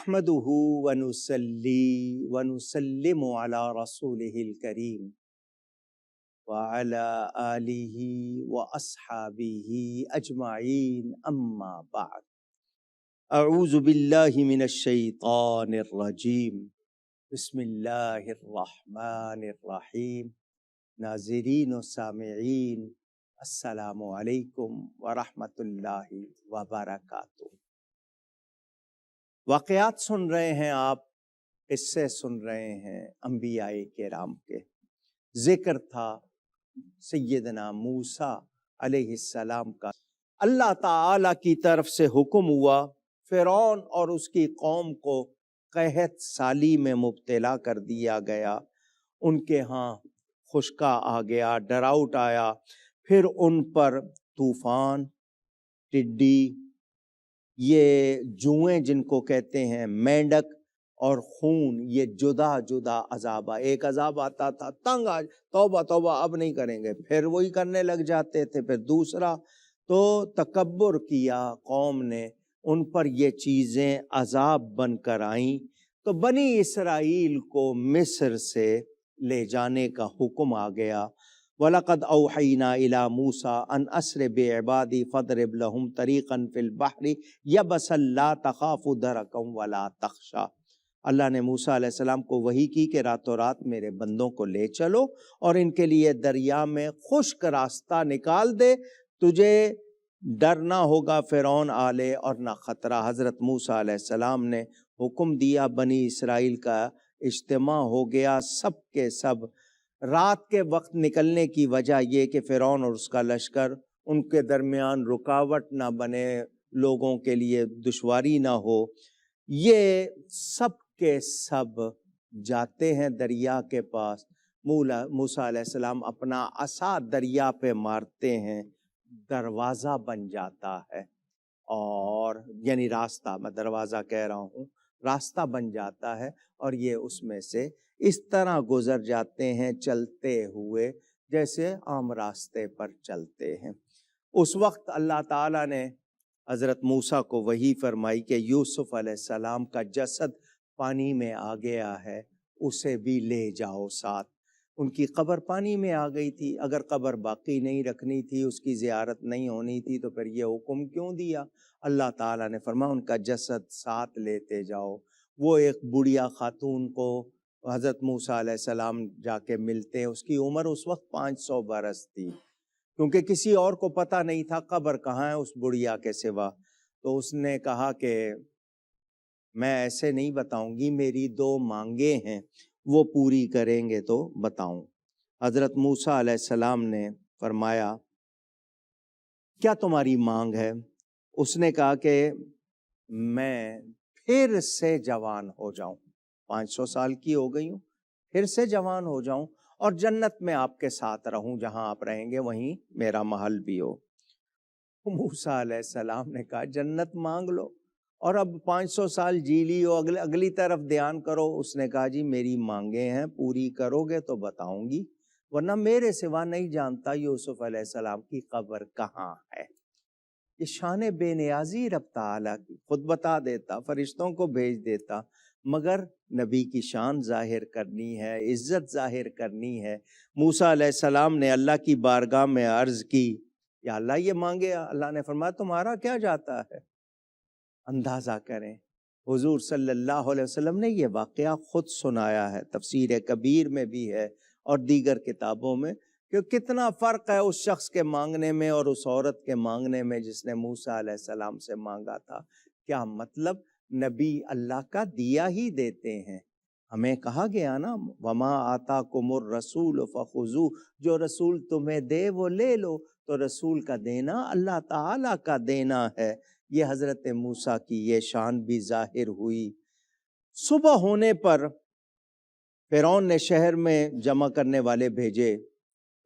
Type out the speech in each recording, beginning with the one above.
नहमदुहु व नुसल्ली व नुसल्लिमु अला रसूलिहिल करीम व अला आलिहि व अस्हाबिहि अजमाइन अम्मा बाद। अऊज़ु बिल्लाहि मिनश शैतानिर रजीम। बिस्मिल्लाहिर रहमानिर रहीम। नाज़रीन व सामिईन, अस्सलामु अलैकुम व रहमतुल्लाहि व बरकातुहू। वाक़यात सुन रहे हैं आप, किस्से सुन रहे हैं अंबियाए किराम के। ज़िक्र था सैयदना मूसा अलैहिस्सलाम का। अल्लाह ताला की तरफ से हुक्म हुआ, फ़िरौन और उसकी कौम को कहत साली में मुब्तला कर दिया गया। उनके यहाँ खुश्का आ गया, ड्राउट आया, फिर उन पर तूफान, टिड्डी, ये जुएं जिनको कहते हैं, मेंढक और खून, ये जुदा जुदा अजाब। एक अजाब आता था, तंग आज तौबा तौबा अब नहीं करेंगे, फिर वही करने लग जाते थे। फिर दूसरा, तो तकब्बुर किया कौम ने, उन पर ये चीज़ें अजाब बनकर आईं। तो बनी इसराइल को मिस्र से ले जाने का हुक्म आ गया। वलक़द औहैना इला मूसा अन अस्रि बिइबादी फदरिब लहुम तरीक़न फिल बहरी यबसन ला तख़ाफ़ु दरकम वला तख़शा। अल्लाह ने मूसा अलैहिस्सलाम को वही की कि रातों रात मेरे बंदों को ले चलो और इनके लिए दरिया में खुश्क रास्ता निकाल दे, तुझे डर ना होगा फ़िरौन आले और ना ख़तरा। हज़रत मूसा अलैहिस्सलाम ने हुक्म दिया, बनी इसराइल का इज्तिमा हो गया, सब के सब। रात के वक्त निकलने की वजह ये कि फ़िरौन और उसका लश्कर, उनके दरमियान रुकावट ना बने, लोगों के लिए दुश्वारी ना हो। ये सब के सब जाते हैं दरिया के पास। मूसा अलैहिस्सलाम अपना असा दरिया पे मारते हैं, दरवाज़ा बन जाता है, और यानी रास्ता, मैं दरवाज़ा कह रहा हूँ, रास्ता बन जाता है और ये उसमें से इस तरह गुजर जाते हैं चलते हुए जैसे आम रास्ते पर चलते हैं। उस वक्त अल्लाह ताला ने हज़रत मूसा को वही फरमाई कि यूसुफ अलैहिस्सलाम का जसद पानी में आ गया है, उसे भी ले जाओ साथ। उनकी कब्र पानी में आ गई थी, अगर कब्र बाकी नहीं रखनी थी, उसकी ज़ियारत नहीं होनी थी, तो फिर ये हुक्म क्यों दिया? अल्लाह ताला ने फरमाया उनका जसद साथ लेते जाओ। वो एक बुढ़िया खातून को हज़रत मूसा अलैहिस्सलाम जाके मिलते हैं। उसकी उम्र उस वक्त 500 बरस थी, क्योंकि किसी और को पता नहीं था कब्र कहाँ है उस बुढ़िया के सिवा। तो उसने कहा कि मैं ऐसे नहीं बताऊंगी, मेरी 2 मांगे हैं, वो पूरी करेंगे तो बताऊं। हज़रत मूसा अलैहिस्सलाम ने फरमाया, क्या तुम्हारी मांग है? उसने कहा कि मैं फिर से जवान हो जाऊं, 500 साल की हो गई हूँ, फिर से जवान हो जाऊं और जन्नत में आपके साथ रहूं, जहां आप रहेंगे वहीं मेरा महल भी हो। मूसा अलैहिस्सलाम ने कहा जन्नत मांग लो और अब 500 साल जी ली हो, अगली तरफ ध्यान करो। उसने कहा जी मेरी मांगे हैं, पूरी करोगे तो बताऊंगी, वरना मेरे सिवा नहीं जानता यूसुफ अलैहिस्सलाम की कब्र कहाँ है। ये शान बेनियाजी रब ताला की, खुद बता देता, फरिश्तों को भेज देता, मगर नबी की शान जाहिर करनी है, इज्जत जाहिर करनी है। मूसा अलैहिस्सलाम ने अल्लाह की बारगाह में अर्ज की, या अल्लाह ये मांगे। अल्लाह ने फरमाया तुम्हारा क्या जाता है? अंदाजा करें, हुजूर सल्लल्लाहु अलैहि वसल्लम ने ये वाक़या खुद सुनाया है, तफसीर कबीर में भी है और दीगर किताबों में, कि कितना फ़र्क है उस शख्स के मांगने में और उस औरत के मांगने में जिसने मूसा अलैहिस्सलाम से मांगा था। क्या मतलब, नबी अल्लाह का दिया ही देते हैं। हमें कहा गया ना, वमा आता कुमुर रसूल फ़ख़ुज़ू, जो रसूल तुम्हें दे वो ले लो। तो रसूल का देना अल्लाह ताला का देना है। ये हज़रत मूसा की ये शान भी जाहिर हुई। सुबह होने पर फ़िरौन ने शहर में जमा करने वाले भेजे।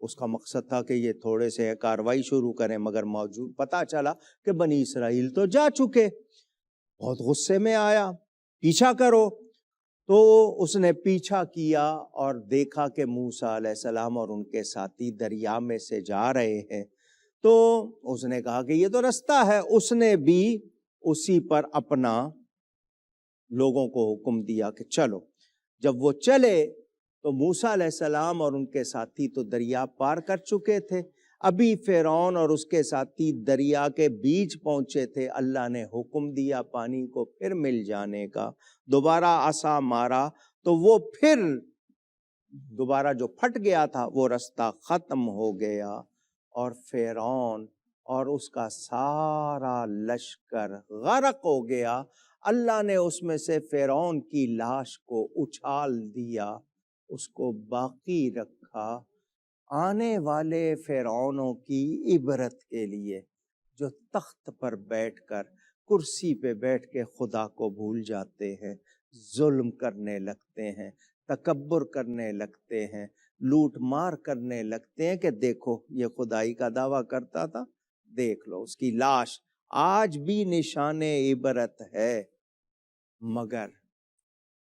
उसका मकसद था कि ये थोड़े से कार्रवाई शुरू करें, मगर मौजूद पता चला कि बनी इसराइल तो जा चुके। बहुत गुस्से में आया, पीछा करो। तो उसने पीछा किया और देखा कि मूसा अलैहिस्सलाम और उनके साथी दरिया में से जा रहे हैं। तो उसने कहा कि ये तो रास्ता है। उसने भी उसी पर अपना لوگوں کو حکم دیا کہ چلو. جب وہ چلے تو موسیٰ علیہ السلام اور ان کے ساتھی تو دریا پار کر چکے تھے. ابھی فرعون اور اس کے ساتھی دریا کے بیچ پہنچے تھے. اللہ نے حکم دیا پانی کو پھر مل جانے کا. دوبارہ عصا مارا تو وہ پھر دوبارہ جو پھٹ گیا تھا وہ رستہ ختم ہو گیا، اور فرعون اور اس کا سارا لشکر غرق ہو گیا. اللہ نے اس میں سے فرعون کی لاش کو اچھال دیا، اس کو باقی رکھا آنے والے فرعونوں کی عبرت کے لیے، جو تخت پر بیٹھ کر، کرسی پہ بیٹھ کے خدا کو بھول جاتے ہیں، ظلم کرنے لگتے ہیں، تکبر کرنے لگتے ہیں، لوٹ مار کرنے لگتے ہیں کہ دیکھو یہ خدائی کا دعویٰ کرتا تھا، دیکھ لو اس کی لاش آج بھی نشان عبرت ہے. مگر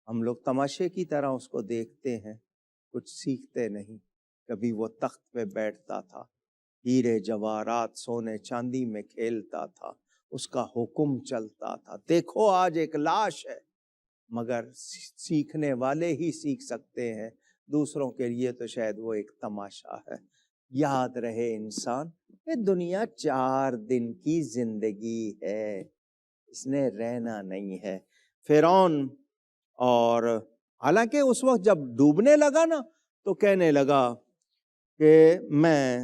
ہم لوگ تماشے کی طرح اس کو دیکھتے ہیں، کچھ سیکھتے نہیں. کبھی وہ تخت پہ بیٹھتا تھا، ہیرے جواہرات سونے چاندی میں کھیلتا تھا، اس کا حکم چلتا تھا. دیکھو آج ایک لاش ہے. مگر سیکھنے والے ہی سیکھ سکتے ہیں، دوسروں کے لیے تو شاید وہ ایک تماشا ہے. یاد رہے انسان، یہ دنیا 4 دن کی زندگی ہے، اس نے رہنا نہیں ہے. فرعون، اور حالانکہ اس وقت جب ڈوبنے لگا نا تو کہنے لگا کہ میں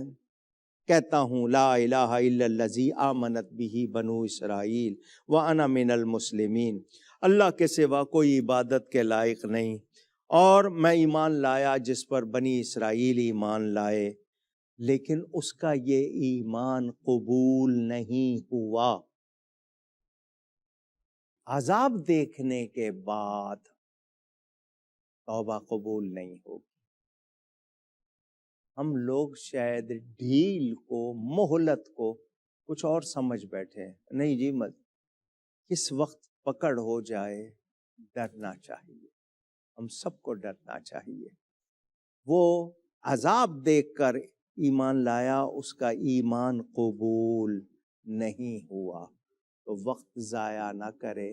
کہتا ہوں لا الہ الا الذی آمنت بہ بنو اسرائیل وانا من المسلمین، اللہ کے سوا کوئی عبادت کے لائق نہیں، اور میں ایمان لایا جس پر بنی اسرائیل ایمان لائے. لیکن اس کا یہ ایمان قبول نہیں ہوا. عذاب دیکھنے کے بعد توبہ قبول نہیں ہوگی. ہم لوگ شاید ڈھیل کو، مہلت کو کچھ اور سمجھ بیٹھے ہیں. نہیں جی، کس وقت پکڑ ہو جائے ڈرنا چاہیے، ہم سب کو ڈرنا چاہیے. وہ عذاب دیکھ کر ایمان لایا، اس کا ایمان قبول نہیں ہوا. تو وقت ضائع نہ کرے.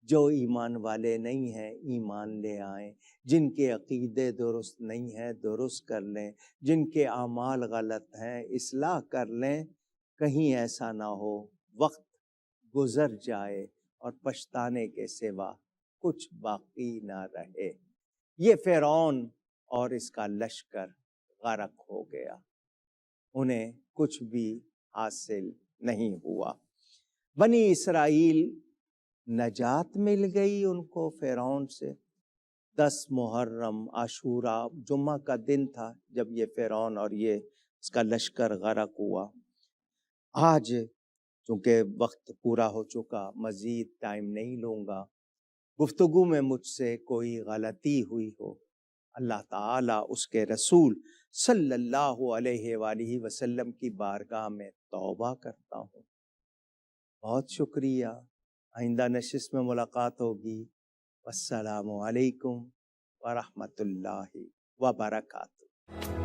جو ایمان والے نہیں ہیں ایمان لے آئیں، جن کے عقیدے درست نہیں ہیں درست کر لیں، جن کے اعمال غلط ہیں اصلاح کر لیں. کہیں ایسا نہ ہو وقت گزر جائے اور پچھتانے کے سوا کچھ باقی نہ رہے. یہ فرعون اور اس کا لشکر غرق ہو گیا، انہیں کچھ بھی حاصل نہیں ہوا. بنی اسرائیل نجات مل گئی ان کو فرعون سے. 10 محرم عاشوراء جمعہ کا دن تھا جب یہ فرعون اور یہ اس کا لشکر غرق ہوا. آج چونکہ وقت پورا ہو چکا، مزید ٹائم نہیں لوں گا. گفتگو میں مجھ سے کوئی غلطی ہوئی ہو، اللہ تعالیٰ اس کے رسول صلی اللہ علیہ وآلہ وسلم کی بارگاہ میں توبہ کرتا ہوں. بہت شکریہ. آئندہ نشست میں ملاقات ہوگی. والسلام علیکم ورحمۃ اللہ وبرکاتہ.